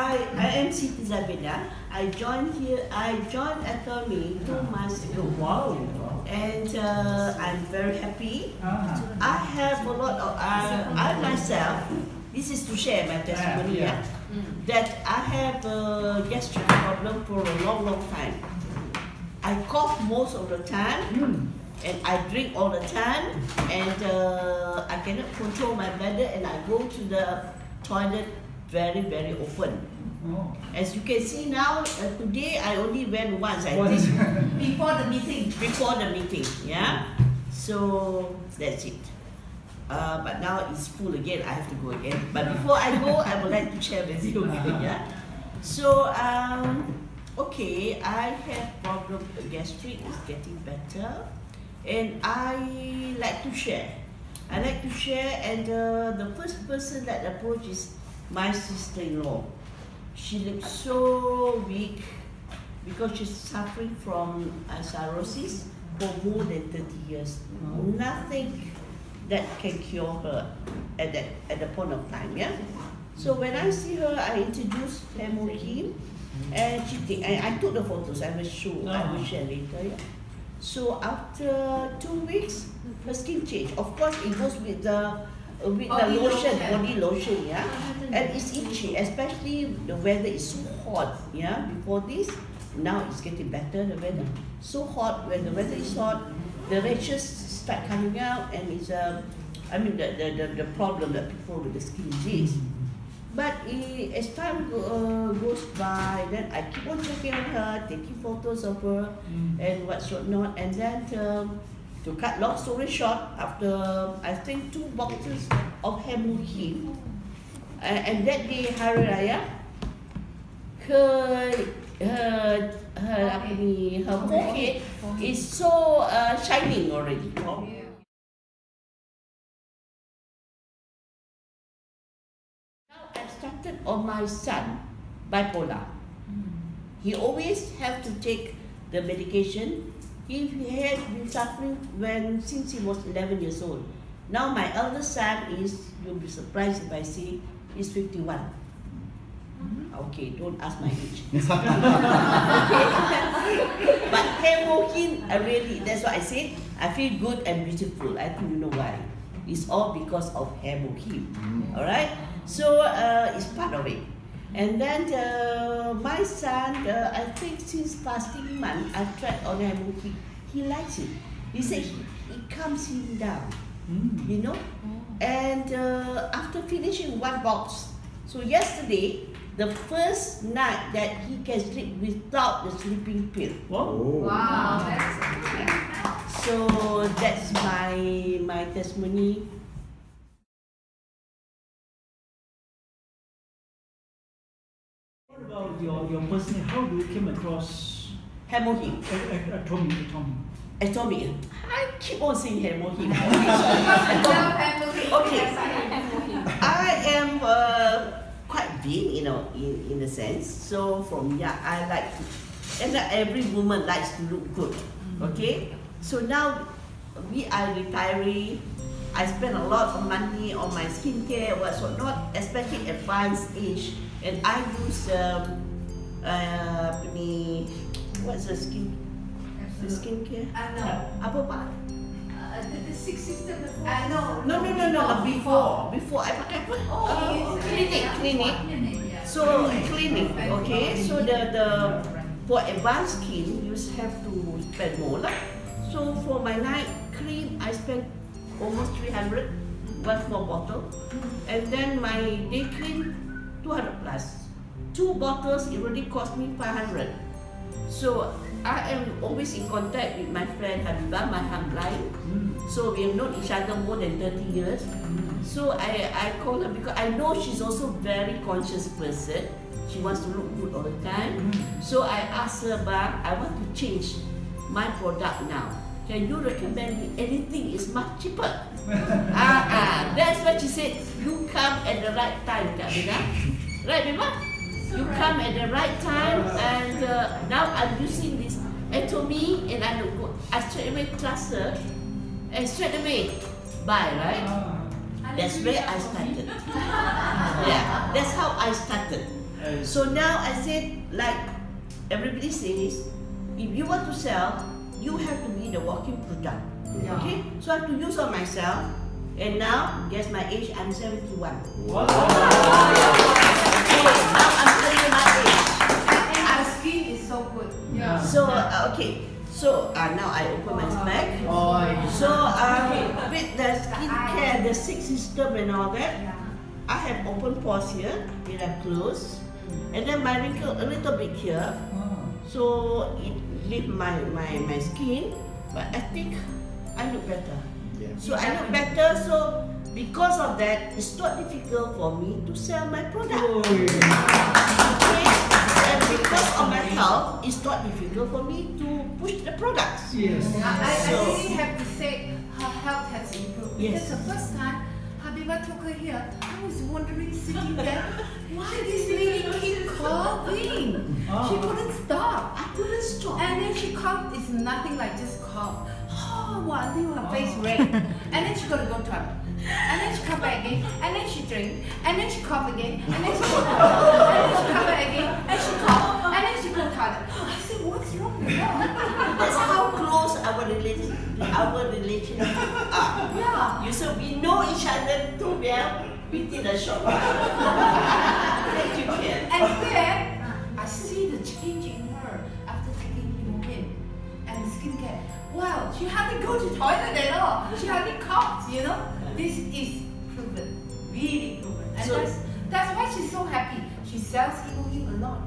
I am Siti Zabina. I joined Atomy 2 months ago. Wow. And I'm very happy. I have a lot of, I myself, this is to share my testimony, that I have a gastric problem for a long time. I cough most of the time, and I drink all the time, and I cannot control my bladder, and I go to the toilet very often. As you can see now, today I only went once, I think. Before the meeting. Before the meeting, yeah. So that's it. But now it's full again. I have to go again. But before I go, I would like to share with you. Yeah. So okay, I have problem. Gastric is getting better, and I like to share. I like to share, and the first person that approached is my sister-in-law. She looks so weak because she's suffering from cirrhosis for more than 30 years. Nothing that can cure her at the point of time. Yeah. So when I see her, I introduced HemoHIM, and I took the photos. I will show. I will share later. Yeah. So after 2 weeks, her skin changed. Of course, it goes with the lotion, body lotion, yeah, and it's itchy, especially the weather is so hot, yeah. Before this, now it's getting better. The weather so hot. When the weather is hot, the rashes start coming out, and it's I mean the problem that people with the skin disease. But as time goes by, then I keep on checking on her, taking photos of her, and whatnot, and then. To cut long story short, after I think 2 boxes of HemoHIM, and that day Hari Raya, her forehead is so shining already. Now I started on my son, bipolar. He always have to take the medication. He had been suffering since he was 11 years old. Now my eldest son is, you'll be surprised if I say, is 51. Okay, don't ask my age. Okay. But HemoHIM, really, that's what I said. I feel good and beautiful. I think you know why. It's all because of HemoHIM. Alright? So it's part of it. And then my son, I think since fasting month, I've tried on HemoHIM. He likes it. He said it calms him down, you know. And after finishing 1 box, so yesterday, the first night that he can sleep without the sleeping pill. Wow, that's so that's my testimony. What about your personal? How do you came across HemoHIM? Atomy. I keep on saying HemoHIM. Okay. I am quite vain, you know, in a sense. So from young, I like to, and every woman likes to look good. Okay. So now we are retiree. I spend a lot of money on my skincare, whatnot, especially advanced age. And I use what's the skincare? Apa pak? The 6 system. No. Before I pakai apa? Clinic. So clinic. Okay. So the for advanced skin, you have to spend more lah. So for my night cream, I spend almost 300, 1 small bottle, and then my day cream 200 plus. 2 bottles, it already cost me 500. So I am always in contact with my friend Habibah, my upline. So we have known each other more than 30 years. So I call her because I know she's also very conscious person. She wants to look good all the time. So I asked her, "Bah, I want to change my product now. Can you recommend me anything? It's much cheaper." That's what she said. You come at the right time, Kak Bina. Right, Bima? You come at the right time, and now I'm using this Atomy, and I straight away trust her, and straight away buy, right? That's where I started. Yeah, that's how I started. So now I said, like everybody says, if you want to sell, you have to be the walking product. Yeah. Okay? So I have to use on myself. And now, guess my age, I'm 71. Wow. Okay, now I'm telling you my age. And our skin is so good. Yeah. So, okay. So now I open my stomach. So with the skincare, the 6 system and all that, I have open pores here, they are closed. And then my wrinkle a little bit here. So it leave my skin, but I think I look better. So I look better, so because of that, it's not difficult for me to sell my product. Okay? And because of my health, it's not difficult for me to push the products. Yes. I really have to say her health has improved. Yes. Because the first time Habiba took her here, I was wondering sitting there, why this lady keep coughing? She couldn't stop. I couldn't stop. And then she coughed, it's nothing like just cough. Until her face red. And then she gotta go to her. And then she come back again. And then she drink. And then she cough again. And then she cough. And then she come back again. And she cough. And then she go to toilet. I said, what's wrong with her? That's how close our relationship are. Yeah. You said we know each other too well within a short while. Thank you, Ken. And then I see the change in her after taking HemoHIM and skincare. Wow, she hardly go to toilet at all. She hardly coughs, you know. This is proven, really proven. And So, that's why she's so happy. She sells HemoHIM a lot.